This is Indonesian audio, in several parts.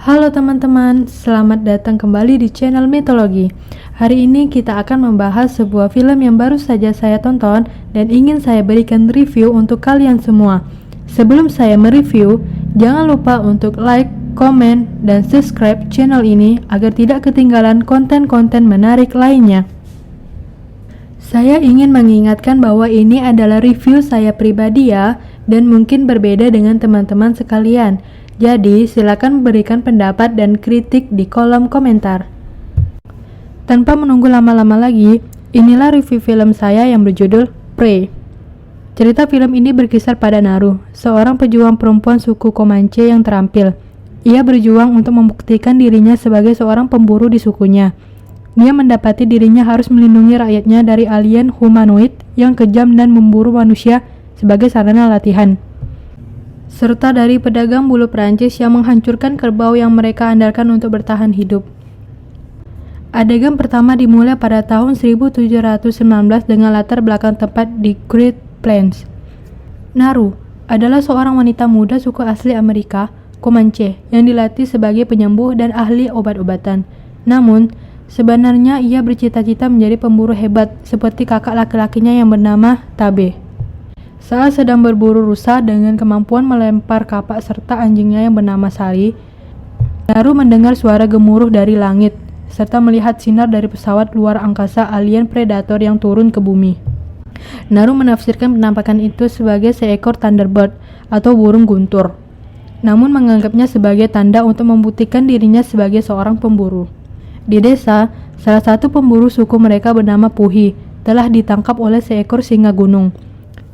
Halo teman-teman, selamat datang kembali di channel Mitologi. Hari ini kita akan membahas sebuah film yang baru saja saya tonton dan ingin saya berikan review untuk kalian semua. Sebelum saya mereview, jangan lupa untuk like, komen, dan subscribe channel ini agar tidak ketinggalan konten-konten menarik lainnya. Saya ingin mengingatkan bahwa ini adalah review saya pribadi ya, dan mungkin berbeda dengan teman-teman sekalian. Jadi, silakan berikan pendapat dan kritik di kolom komentar. Tanpa menunggu lama-lama lagi, inilah review film saya yang berjudul Prey. Cerita film ini berkisar pada Naru, seorang pejuang perempuan suku Comanche yang terampil. Ia berjuang untuk membuktikan dirinya sebagai seorang pemburu di sukunya. Dia mendapati dirinya harus melindungi rakyatnya dari alien humanoid yang kejam dan memburu manusia sebagai sarana latihan, serta dari pedagang bulu Perancis yang menghancurkan kerbau yang mereka andalkan untuk bertahan hidup. Adegan pertama dimulai pada tahun 1719 dengan latar belakang tempat di Great Plains. Naru adalah seorang wanita muda suku asli Amerika, Comanche, yang dilatih sebagai penyembuh dan ahli obat-obatan. Namun, sebenarnya ia bercita-cita menjadi pemburu hebat seperti kakak laki-lakinya yang bernama Tabe. Saat sedang berburu rusa dengan kemampuan melempar kapak serta anjingnya yang bernama Sari, Naru mendengar suara gemuruh dari langit, serta melihat sinar dari pesawat luar angkasa alien predator yang turun ke bumi. Naru menafsirkan penampakan itu sebagai seekor Thunderbird atau burung guntur, namun menganggapnya sebagai tanda untuk membuktikan dirinya sebagai seorang pemburu. Di desa, salah satu pemburu suku mereka bernama Puhi telah ditangkap oleh seekor singa gunung.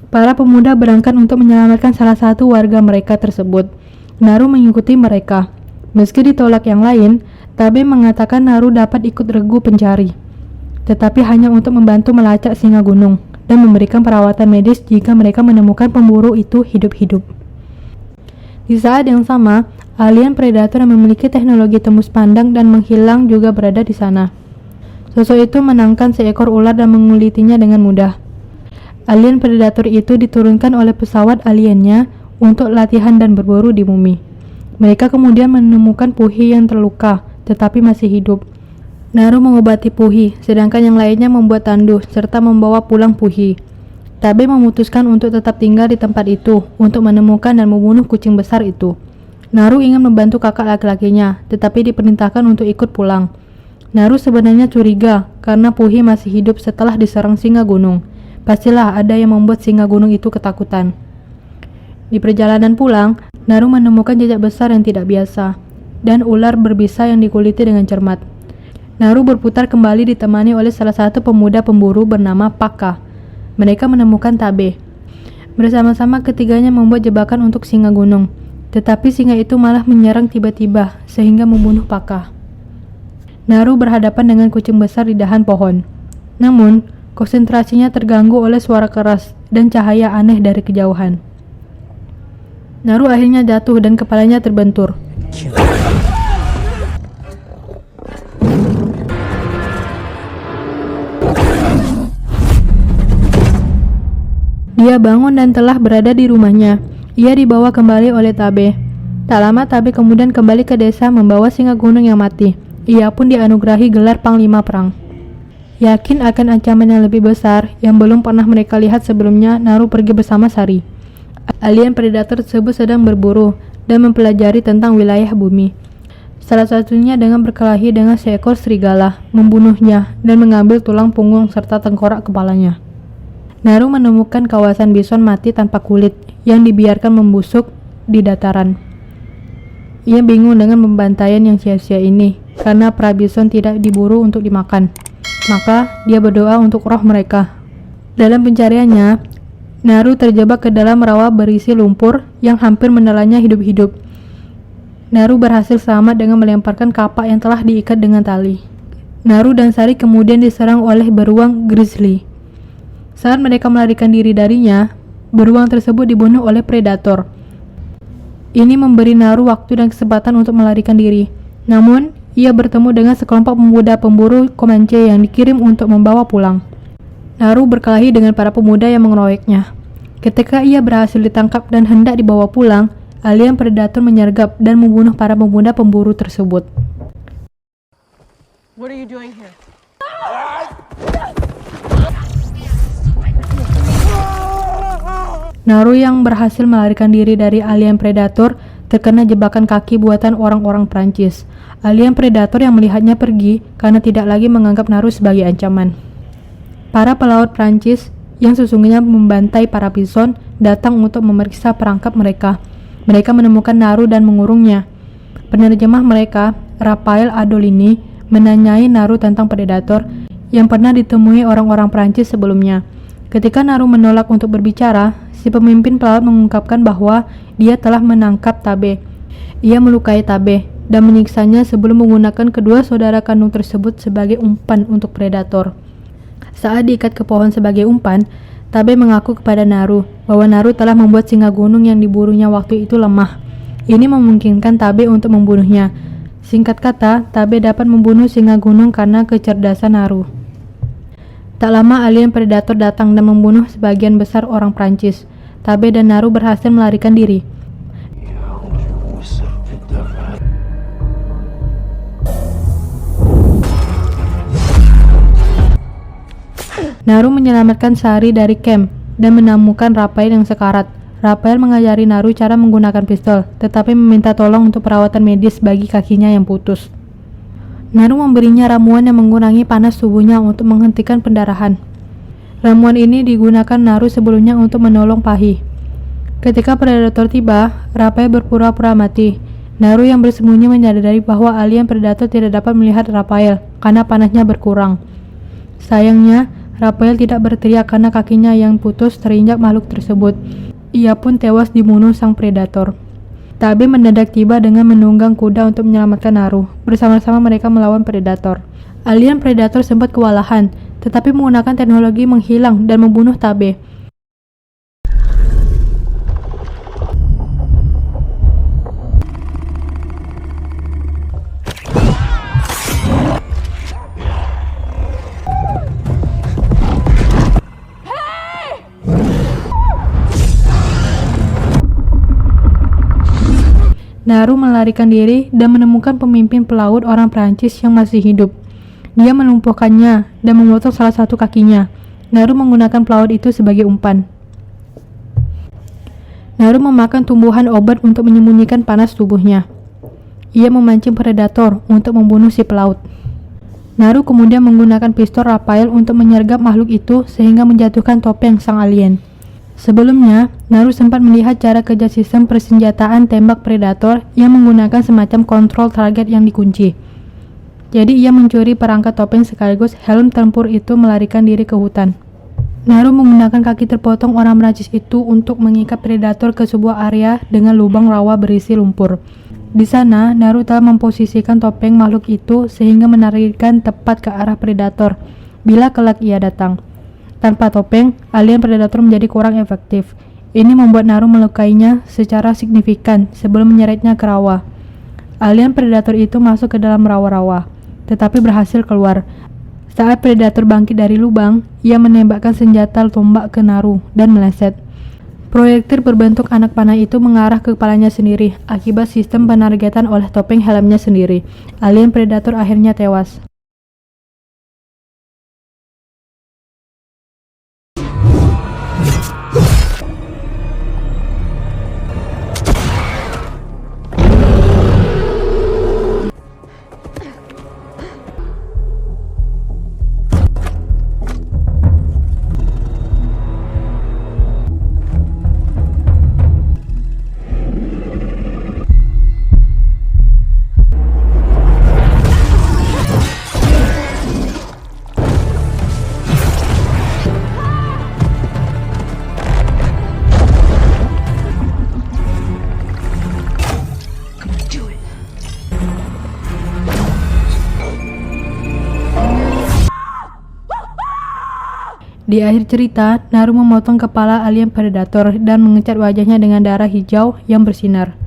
Para pemuda berangkat untuk menyelamatkan salah satu warga mereka tersebut. Naru mengikuti mereka. Meski ditolak yang lain, Tabe mengatakan Naru dapat ikut regu pencari, tetapi hanya untuk membantu melacak singa gunung dan memberikan perawatan medis jika mereka menemukan pemburu itu hidup-hidup. Di saat yang sama, alien predator yang memiliki teknologi tembus pandang dan menghilang juga berada di sana. Sosok itu menangkap seekor ular dan mengulitinya dengan mudah. Alien predator itu diturunkan oleh pesawat aliennya untuk latihan dan berburu di bumi. Mereka kemudian menemukan Puhi yang terluka, tetapi masih hidup. Naru mengobati Puhi, sedangkan yang lainnya membuat tandu, serta membawa pulang Puhi. Tabe memutuskan untuk tetap tinggal di tempat itu, untuk menemukan dan membunuh kucing besar itu. Naru ingin membantu kakak laki-lakinya, tetapi diperintahkan untuk ikut pulang. Naru sebenarnya curiga, karena Puhi masih hidup setelah diserang singa gunung. Pastilah ada yang membuat singa gunung itu ketakutan. Di perjalanan pulang, Naru menemukan jejak besar yang tidak biasa, dan ular berbisa yang dikuliti dengan cermat. Naru berputar kembali ditemani oleh salah satu pemuda pemburu bernama Paka. Mereka menemukan Tabe. Bersama-sama ketiganya membuat jebakan untuk singa gunung, tetapi singa itu malah menyerang tiba-tiba sehingga membunuh Paka. Naru berhadapan dengan kucing besar di dahan pohon. Namun, konsentrasinya terganggu oleh suara keras dan cahaya aneh dari kejauhan. Naru akhirnya jatuh dan kepalanya terbentur. Dia bangun dan telah berada di rumahnya. Ia dibawa kembali oleh Tabe. Tak lama Tabe kemudian kembali ke desa membawa singa gunung yang mati. Ia pun dianugerahi gelar Panglima Perang. Yakin akan ancaman yang lebih besar yang belum pernah mereka lihat sebelumnya, Naru pergi bersama Sari. Alien predator tersebut sedang berburu dan mempelajari tentang wilayah bumi. Salah satunya dengan berkelahi dengan seekor serigala, membunuhnya dan mengambil tulang punggung serta tengkorak kepalanya. Naru menemukan kawasan bison mati tanpa kulit yang dibiarkan membusuk di dataran. Ia bingung dengan pembantaian yang sia-sia ini karena pra bison tidak diburu untuk dimakan. Maka dia berdoa untuk roh mereka. Dalam pencariannya, Naru terjebak ke dalam rawa berisi lumpur yang hampir menelannya hidup-hidup. Naru berhasil selamat dengan melemparkan kapak yang telah diikat dengan tali. Naru dan Sari kemudian diserang oleh beruang grizzly. Saat mereka melarikan diri darinya, beruang tersebut dibunuh oleh predator. Ini memberi Naru waktu dan kesempatan untuk melarikan diri. Namun, ia bertemu dengan sekelompok pemuda pemburu Comanche yang dikirim untuk membawa pulang. Naru berkelahi dengan para pemuda yang mengeroyoknya. Ketika ia berhasil ditangkap dan hendak dibawa pulang, alien predator menyergap dan membunuh para pemuda pemburu tersebut. What are you doing here? Naru yang berhasil melarikan diri dari alien predator terkena jebakan kaki buatan orang-orang Prancis. Alien predator yang melihatnya pergi karena tidak lagi menganggap Naru sebagai ancaman. Para pelaut Prancis yang sesungguhnya membantai para bison datang untuk memeriksa perangkap mereka. Mereka menemukan Naru dan mengurungnya. Penerjemah mereka, Raphael Adolini, menanyai Naru tentang predator yang pernah ditemui orang-orang Prancis sebelumnya. Ketika Naru menolak untuk berbicara, si pemimpin pelaut mengungkapkan bahwa dia telah menangkap Tabe. Ia melukai Tabe dan menyiksanya sebelum menggunakan kedua saudara kandung tersebut sebagai umpan untuk predator. Saat diikat ke pohon sebagai umpan, Tabe mengaku kepada Naru bahwa Naru telah membuat singa gunung yang diburunya waktu itu lemah. Ini memungkinkan Tabe untuk membunuhnya. Singkat kata, Tabe dapat membunuh singa gunung karena kecerdasan Naru. Tak lama alien predator datang dan membunuh sebagian besar orang Prancis. Tabe dan Naru berhasil melarikan diri. Naru menyelamatkan Sari dari camp dan menemukan Raphael yang sekarat. Raphael mengajari Naru cara menggunakan pistol, tetapi meminta tolong untuk perawatan medis bagi kakinya yang putus. Naru memberinya ramuan yang mengurangi panas tubuhnya untuk menghentikan pendarahan. Ramuan ini digunakan Naru sebelumnya untuk menolong Pahi. Ketika predator tiba, Raphael berpura-pura mati. Naru yang bersembunyi menyadari bahwa alien predator tidak dapat melihat Raphael karena panasnya berkurang. Sayangnya, Raphael tidak berteriak karena kakinya yang putus terinjak makhluk tersebut. Ia pun tewas dibunuh sang predator. Tabe mendadak tiba dengan menunggang kuda untuk menyelamatkan Naru. Bersama-sama mereka melawan predator. Alien predator sempat kewalahan, tetapi menggunakan teknologi menghilang dan membunuh Tabe. Naru melarikan diri dan menemukan pemimpin pelaut orang Prancis yang masih hidup. Dia melumpuhkannya dan memotong salah satu kakinya. Naru menggunakan pelaut itu sebagai umpan. Naru memakan tumbuhan obat untuk menyembunyikan panas tubuhnya. Ia memancing predator untuk membunuh si pelaut. Naru kemudian menggunakan pistol Raphael untuk menyergap makhluk itu sehingga menjatuhkan topeng sang alien. Sebelumnya, Naru sempat melihat cara kerja sistem persenjataan tembak predator yang menggunakan semacam kontrol target yang dikunci. Jadi ia mencuri perangkat topeng sekaligus helm tempur itu melarikan diri ke hutan. Naru menggunakan kaki terpotong orang Prancis itu untuk mengikat predator ke sebuah area dengan lubang rawa berisi lumpur. Di sana, Naru telah memposisikan topeng makhluk itu sehingga menarikkan tepat ke arah predator bila kelak ia datang. Tanpa topeng, alien predator menjadi kurang efektif. Ini membuat Naru melukainya secara signifikan sebelum menyeretnya ke rawa. Alien predator itu masuk ke dalam rawa-rawa, tetapi berhasil keluar. Saat predator bangkit dari lubang, ia menembakkan senjata tombak ke Naru dan meleset. Proyektil berbentuk anak panah itu mengarah ke kepalanya sendiri akibat sistem penargetan oleh topeng helmnya sendiri. Alien predator akhirnya tewas. Di akhir cerita, Naru memotong kepala alien predator dan mengecat wajahnya dengan darah hijau yang bersinar.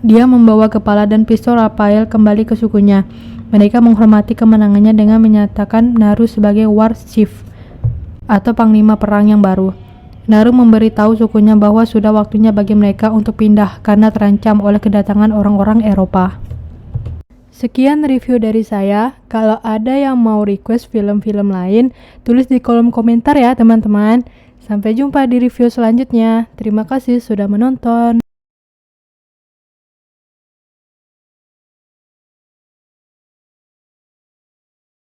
Dia membawa kepala dan pistol Raphael kembali ke sukunya. Mereka menghormati kemenangannya dengan menyatakan Naru sebagai War Chief atau panglima perang yang baru. Naru memberitahu sukunya bahwa sudah waktunya bagi mereka untuk pindah karena terancam oleh kedatangan orang-orang Eropa. Sekian review dari saya. Kalau ada yang mau request film-film lain, tulis di kolom komentar ya teman-teman. Sampai jumpa di review selanjutnya. Terima kasih sudah menonton.